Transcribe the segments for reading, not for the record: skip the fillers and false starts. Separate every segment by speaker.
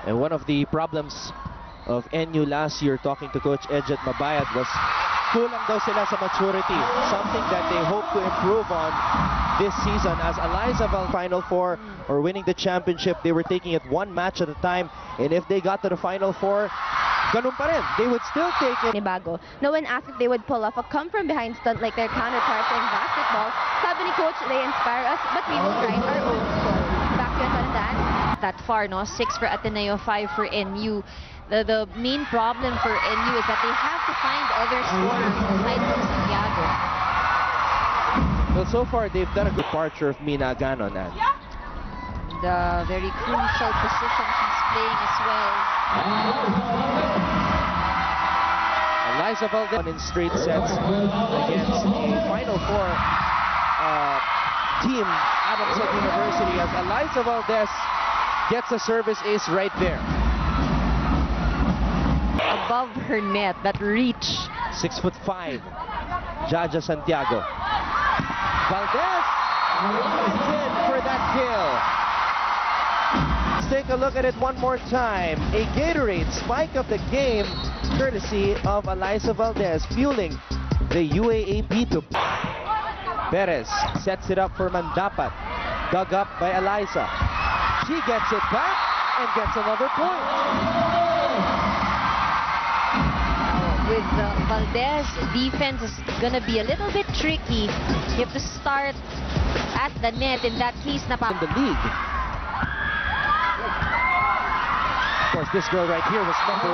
Speaker 1: And one of the problems of NU last year, talking to Coach Edget Mabayad, was kulang daw sila sa maturity. Something that they hope to improve on this season. As Eliza Val Final Four or winning the championship, they were taking it one match at a time. And if they got to the Final Four, ganun pa rin. They would still take it.
Speaker 2: Bago. No one asked if they would pull off a come-from-behind stunt like their counterparts in basketball. Sabi ni Coach, they inspire us, but we will write our own story. Back to Dan.
Speaker 3: That far, no? 6 for Ateneo, 5 for NU. The main problem for NU is that they have to find other scorers aside from Santiago.
Speaker 1: Well, so far, they've done a good departure of Mina Ganon.
Speaker 3: The very crucial position she's playing as well.
Speaker 1: Eliza Valdez in straight sets against a Final Four team, Adamson University, as Eliza Valdez gets a service ace right there.
Speaker 3: Above her net, that reach.
Speaker 1: 6'5", Jaja Santiago. Valdez is in for that kill. Let's take a look at it one more time. A Gatorade spike of the game, courtesy of Eliza Valdez, fueling the UAAP to Perez. Sets it up for Mandapat. Dug up by Eliza. She gets it back and gets another point.
Speaker 3: With Valdez, defense is going to be a little bit tricky. You have to start at the net. In that case,
Speaker 1: in the league. Of course, this girl right here was #1.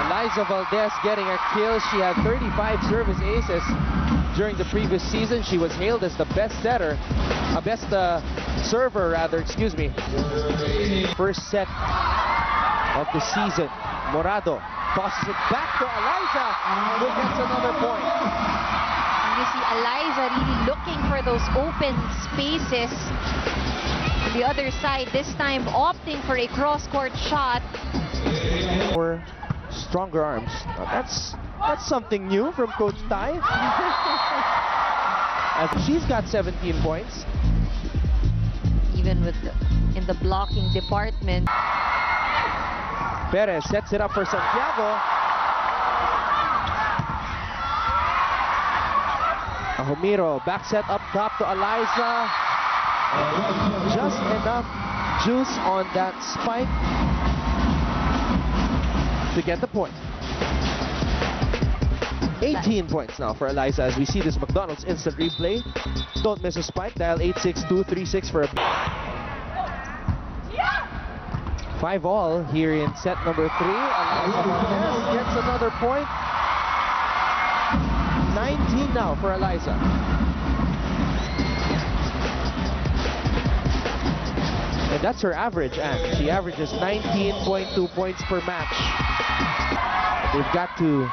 Speaker 1: Eliza Valdez getting a kill. She had 35 service aces during the previous season. She was hailed as the best setter, best server rather, excuse me. First set of the season. Morado tosses it back to Eliza, who gets another point.
Speaker 3: You see Eliza really looking for those open spaces. The other side, this time opting for a cross-court shot.
Speaker 1: For stronger arms. Now that's something new from Coach Tai. As she's got 17 points.
Speaker 3: Even with in the blocking department.
Speaker 1: Perez sets it up for Santiago. Ahomiro back set up top to Eliza. Just enough juice on that spike to get the point. 18 points now for Eliza as we see this McDonald's instant replay. Don't miss a spike. Dial 86236 for a 5-all here in set number 3. Eliza Valdez gets another point. 19 now for Eliza. And that's her average, and she averages 19.2 points per match. They've got to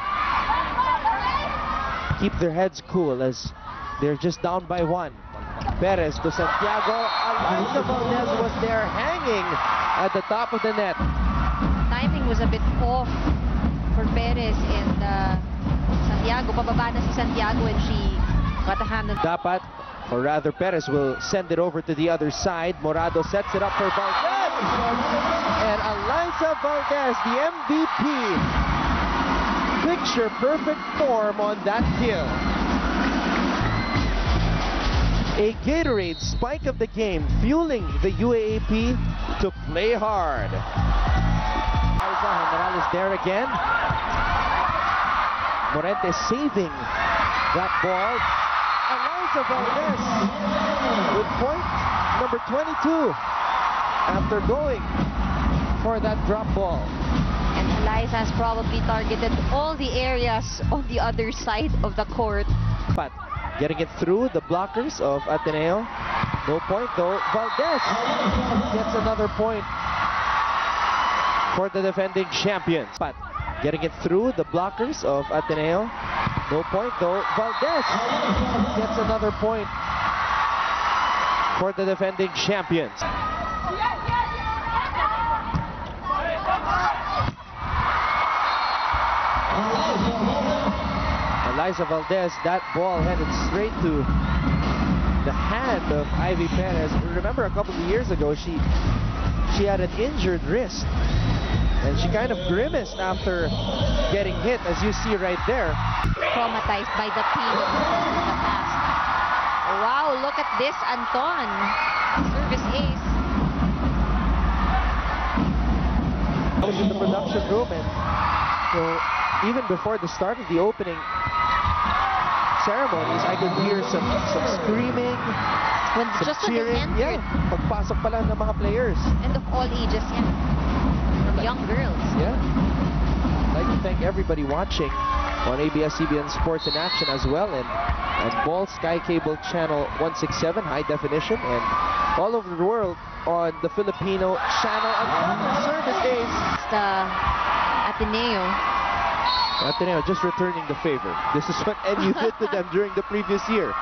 Speaker 1: keep their heads cool as they're just down by 1. Perez to Santiago. Eliza Valdez was there hanging at the top of the net.
Speaker 3: Timing was a bit off for Perez and Santiago. Pababa na si Santiago and she got a hand.
Speaker 1: Dapat, or rather Perez will send it over to the other side. Morado sets it up for Valdez. And Eliza Valdez, the MVP. Picture perfect form on that kill. A Gatorade spike of the game, fueling the UAAP to play hard. Eliza General is there again. Morente saving that ball. Eliza Valdez with point number 22 after going for that drop ball.
Speaker 3: And Eliza has probably targeted all the areas on the other side of the court.
Speaker 1: But getting it through the blockers of Ateneo. No point though. Valdez gets another point for the defending champions. But getting it through the blockers of Ateneo. No point though. Valdez gets another point for the defending champions. Eliza Valdez, that ball headed straight to the hand of Ivy Perez. Remember a couple of years ago, she she had an injured wrist. And she kind of grimaced after getting hit, as you see right there.
Speaker 3: Traumatized by the pain in the past. Wow, look at this, Anton. Service ace.
Speaker 1: I was in the production room, and even before the start of the opening ceremonies, I could hear some screaming,
Speaker 3: Just
Speaker 1: some
Speaker 3: when they
Speaker 1: cheering.
Speaker 3: entered,
Speaker 1: Pagpasok pa lang ng mga players.
Speaker 3: and of all ages, yeah. From young girls.
Speaker 1: Yeah. I'd like to thank everybody watching on ABS-CBN Sports in Action as well, and on Ball Sky Cable Channel 167, high definition, and all over the world on the Filipino channel. And service ace.
Speaker 3: The Ateneo.
Speaker 1: Ateneo just returning the favor. This is what NU did to them during the previous year.